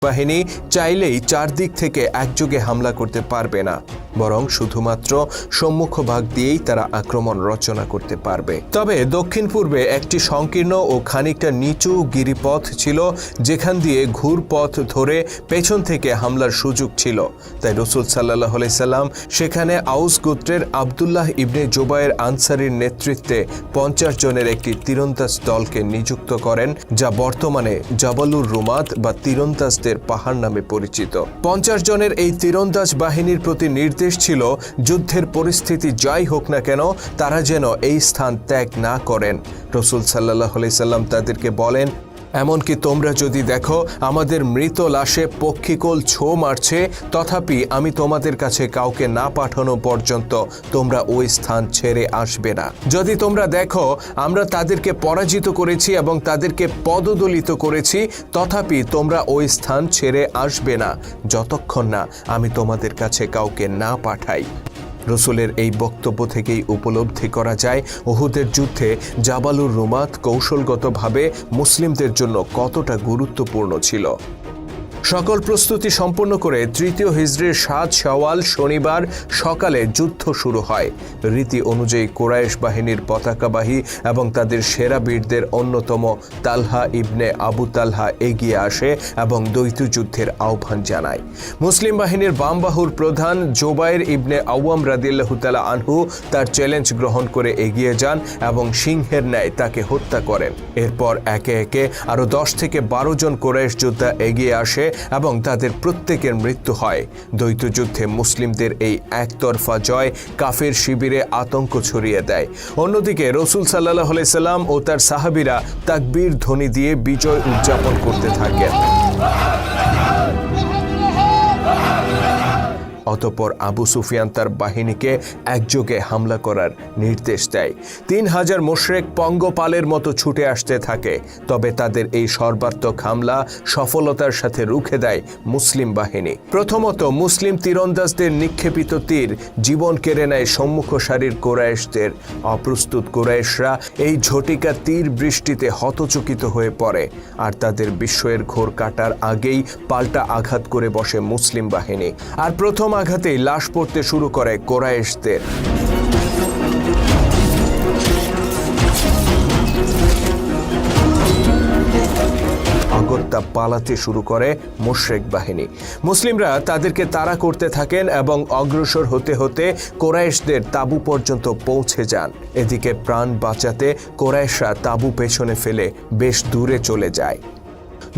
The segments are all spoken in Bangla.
বাহিনী চাইলেই চারদিক থেকে একযোগে হামলা করতে পারবে না, বরং শুধুমাত্র সম্মুখভাগ দিয়েই তারা আক্রমণ রচনা করতে পারবে। তবে দক্ষিণ পূর্বে একটি সংকীর্ণ ও খানিকটা নিচু গিরিপথ ছিল, যেখান দিয়ে ঘুরপথ ধরে পেছন থেকে হামলার সুযোগ ছিল। তাই রাসূল সাল্লাল্লাহু আলাইহি সাল্লাম সেখানে আউস গোত্রের আব্দুল্লাহ ইবনে জুবায়ের আনসারীর নেতৃত্বে 50 জনের একটি তীরন্দাজ দলকে নিযুক্ত করেন, যা বর্তমানে জাবালুর রুমাত বা তীরন্দাজদের পাহাড় নামে পরিচিত। 50 জনের এই তীরন্দাজ বাহিনীর প্রতি নির্দেশ ছিল, যুদ্ধের পরিস্থিতি যাই হোক না কেন তারা যেন এই স্থান ত্যাগ না করেন। রাসূল সাল্লাল্লাহু আলাইহি সাল্লাম তাদেরকে বলেন, এমনকি তোমরা যদি দেখো আমাদের মৃত লাশে পক্ষীকোল ছো মারছে, তথাপি আমি তোমাদের কাছে কাউকে না পাঠানো পর্যন্ত তোমরা ওই স্থান ছেড়ে আসবে না। যদি তোমরা দেখো আমরা তাদেরকে পরাজিত করেছি এবং তাদেরকে পদদলিত করেছি, তথাপি তোমরা ওই স্থান ছেড়ে আসবে না যতক্ষণ না আমি তোমাদের কাছে কাউকে না পাঠাই। রসুলের এই বক্তব্য থেকেই উপলব্ধি করা যায় উহুদের যুদ্ধে জাবালুর রুমাত কৌশলগতভাবে মুসলিমদের জন্য কতটা গুরুত্বপূর্ণ ছিল। সকল প্রস্তুতি সম্পন্ন করে 3 হিজরির 7 শাওয়াল শনিবার সকালে যুদ্ধ শুরু হয়। রীতি অনুযায়ী কুরাইশ বাহিনীর পতাকাবাহী এবং তাদের সেরা বীরদের অন্যতম তালহা ইবনে আবু তালহা এগিয়ে আসে এবং দ্বৈত যুদ্ধের আহ্বান জানায়। মুসলিম বাহিনীর বামবাহুর প্রধান জুবায়ের ইবনে আওয়াম রাদিয়াল্লাহু তাআলা আনহু তার চ্যালেঞ্জ গ্রহণ করে এগিয়ে যান এবং সিংহের ন্যায় তাকে হত্যা করেন। এরপর একে একে আরও 10 থেকে 12 জন কুরাইশ যোদ্ধা এগিয়ে আসে এবং তাদের প্রত্যেকের মৃত্যু হয়। দ্বৈত যুদ্ধে মুসলিমদের এই একতরফা জয় কাফের শিবিরে আতঙ্ক ছড়িয়ে দেয়। অন্যদিকে রাসূল সাল্লাল্লাহু আলাইহি সাল্লাম ও তার সাহাবীরা তাকবীর ধ্বনি দিয়ে বিজয় উদযাপন করতে থাকেন। অতঃপর আবু সুফিয়ান তার বাহিনীকে একযোগে হামলা করার নির্দেশ দেয়। 3000 মুশরিক পঙ্গপালের মতো ছুটে আসতে থাকে, তবে তাদের এই সর্বাত্মক হামলা সফলতার সাথে রুখে দেয় মুসলিম বাহিনী। প্রথমত মুসলিম তীরন্দাজদের নিক্ষেপিত তীর জীবন কেড়ে নেয় সম্মুখ সারির কুরাইশদের। অপ্রস্তুত কুরাইশরা এই ঝটিকা তীর বৃষ্টিতে হতচকিত হয়ে পড়ে, আর তাদের বিস্ময়ের ঘোর কাটার আগেই পাল্টা আঘাত করে বসে মুসলিম বাহিনী। আর প্রথম আঘাতেই লাশ পড়তে শুরু করে কুরাইশদের। অগত্যা পালাতে শুরু করে মুশরিক বাহিনী। মুসলিমরা তাদেরকে তাড়া করতে থাকেন এবং অগ্রসর হতে হতে কুরাইশদের তাঁবু পর্যন্ত পৌঁছে যান। এদিকে প্রাণ বাঁচাতে কুরাইশরা তাঁবু পেছনে ফেলে বেশ দূরে চলে যায়।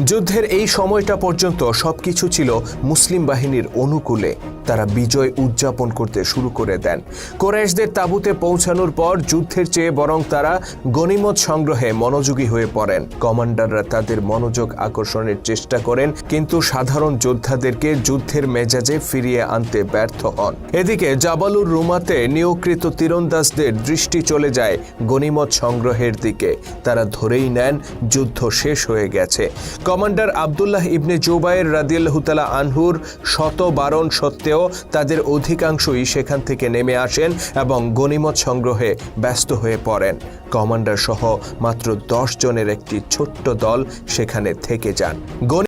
যুদ্ধের এই সময়টা পর্যন্ত সবকিছু ছিল মুসলিম বাহিনীর অনুকূলে। তারা বিজয় উদযাপন করতে শুরু করে দেন। কুরাইশদের তাঁবুতে পৌঁছানোর পর যুদ্ধের চেয়ে বরং তারা গনিমত সংগ্রহে মনোযোগী হয়ে পড়েন। কমান্ডাররা তাদের মনোযোগ আকর্ষণের চেষ্টা করেন, কিন্তু সাধারণ যোদ্ধাদেরকে যুদ্ধের মেজাজে ফিরিয়ে আনতে ব্যর্থ হন। এদিকে জাবালুর রুমাতে নিয়োগকৃত তীরন্দাজদের দৃষ্টি চলে যায় গনিমত সংগ্রহের দিকে। তারা ধরেই নেন যুদ্ধ শেষ হয়ে গেছে। কমান্ডার আব্দুল্লাহ ইবনে জুবায়ের রাদিয়াল্লাহু তাআলা আনহুর শত বারণ সত্ত্বেও তাদের অধিকাংশই সেখান থেকে নেমে আসেন এবং গনিমত সংগ্রহে ব্যস্ত হয়ে পড়েন। কমান্ডার সহ মাত্র 10 জনের একটি ছোট্ট দল সেখানে থেকে যান।